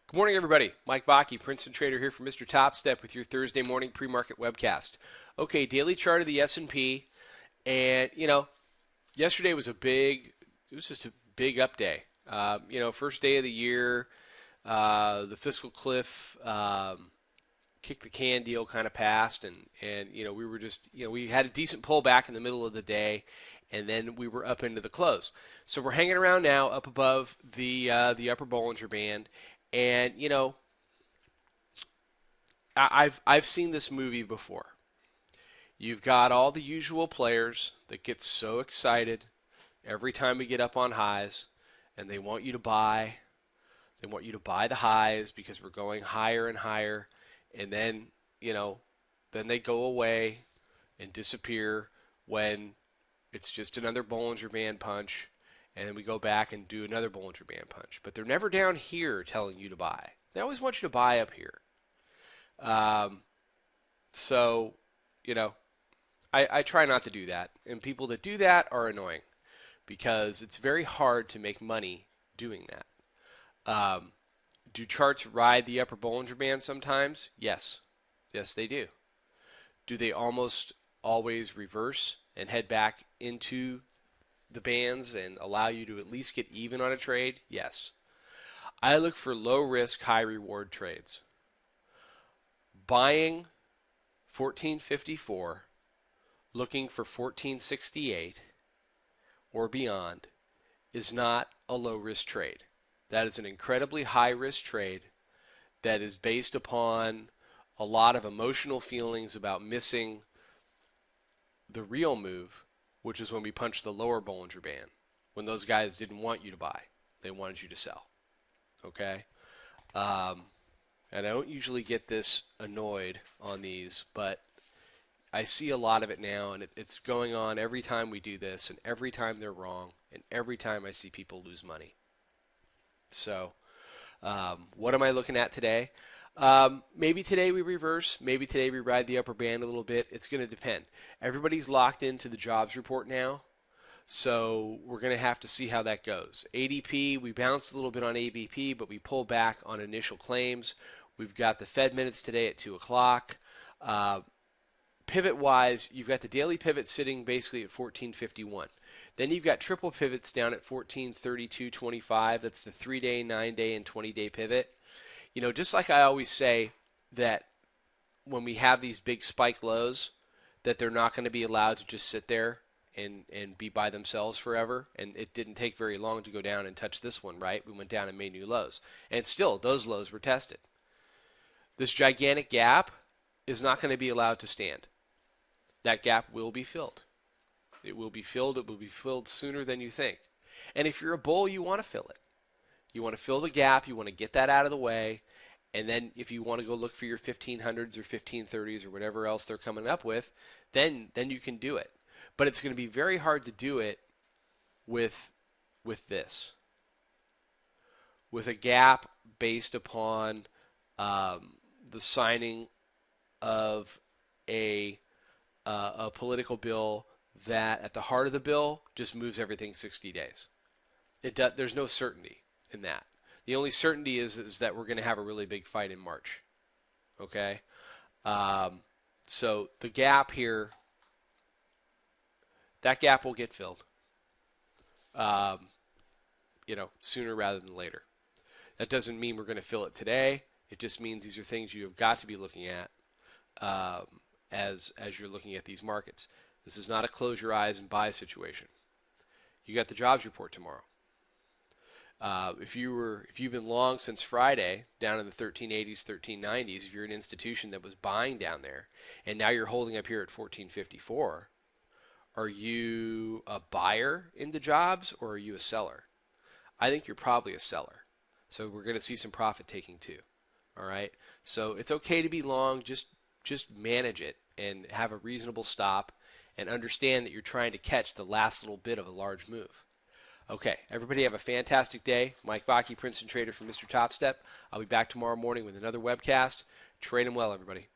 Good morning, everybody. Mike Vacchi, Princetontrader here for Mr. Topstep with your Thursday morning pre-market webcast. Okay, daily chart of the S&P, and yesterday was just a big up day. First day of the year, the fiscal cliff, kick the can deal kind of passed, and we were just we had a decent pullback in the middle of the day, and then we were up into the close. So we're hanging around now, up above the upper Bollinger Band. And I've seen this movie before. You've got all the usual players that get so excited every time we get up on highs, and they want you to buy. They want you to buy the highs because we're going higher and higher, and then then they go away and disappear when it's just another Bollinger Band punch. And then we go back and do another Bollinger Band punch. But they're never down here telling you to buy. They always want you to buy up here. I try not to do that. And people that do that are annoying because it's very hard to make money doing that. Do charts ride the upper Bollinger Band sometimes? Yes. Yes, they do. Do they almost always reverse and head back into the bands and allow you to at least get even on a trade? Yes. I look for low risk, high reward trades. Buying 1454, looking for 1468 or beyond is not a low risk trade. That is an incredibly high risk trade that is based upon a lot of emotional feelings about missing the real move, which is when we punched the lower Bollinger Band, when those guys didn't want you to buy. They wanted you to sell. Okay? And I don't usually get this annoyed on these, but I see a lot of it now, and it's going on every time we do this, and every time they're wrong, and every time I see people lose money. So, what am I looking at today? Maybe today we reverse. Maybe today we ride the upper band a little bit. It's going to depend. Everybody's locked into the jobs report now, so we're going to have to see how that goes. ADP, we bounced a little bit on ABP, but we pulled back on initial claims. We've got the Fed minutes today at 2 o'clock. Pivot-wise, you've got the daily pivot sitting basically at 1451. Then you've got triple pivots down at 1432.25. That's the 3-day, 9-day, and 20-day pivot. Just like I always say that when we have these big spike lows, that they're not going to be allowed to just sit there and be by themselves forever. And it didn't take very long to go down and touch this one, right? We went down and made new lows. And still, those lows were tested. This gigantic gap is not going to be allowed to stand. That gap will be filled. It will be filled. It will be filled sooner than you think. And if you're a bull, you want to fill it. You want to fill the gap. You want to get that out of the way. And then if you want to go look for your 1500s or 1530s or whatever else they're coming up with, then you can do it. But it's going to be very hard to do it with this. With a gap based upon the signing of a political bill that at the heart of the bill just moves everything 60 days. There's no certainty in that. The only certainty is that we're going to have a really big fight in March. Okay? So the gap here, that gap will get filled. Sooner rather than later. That doesn't mean we're going to fill it today. It just means these are things you have got to be looking at as you're looking at these markets. This is not a close your eyes and buy situation. You got the jobs report tomorrow. If you've been long since Friday, down in the 1380s, 1390s, if you're an institution that was buying down there, and now you're holding up here at 1454, are you a buyer into jobs or are you a seller? I think you're probably a seller. So we're going to see some profit taking too. All right. So it's okay to be long. Just manage it and have a reasonable stop, and understand that you're trying to catch the last little bit of a large move. Okay, everybody have a fantastic day. Mike Vacchi, Princetontrader from Mr. Topstep. I'll be back tomorrow morning with another webcast. Trade them well, everybody.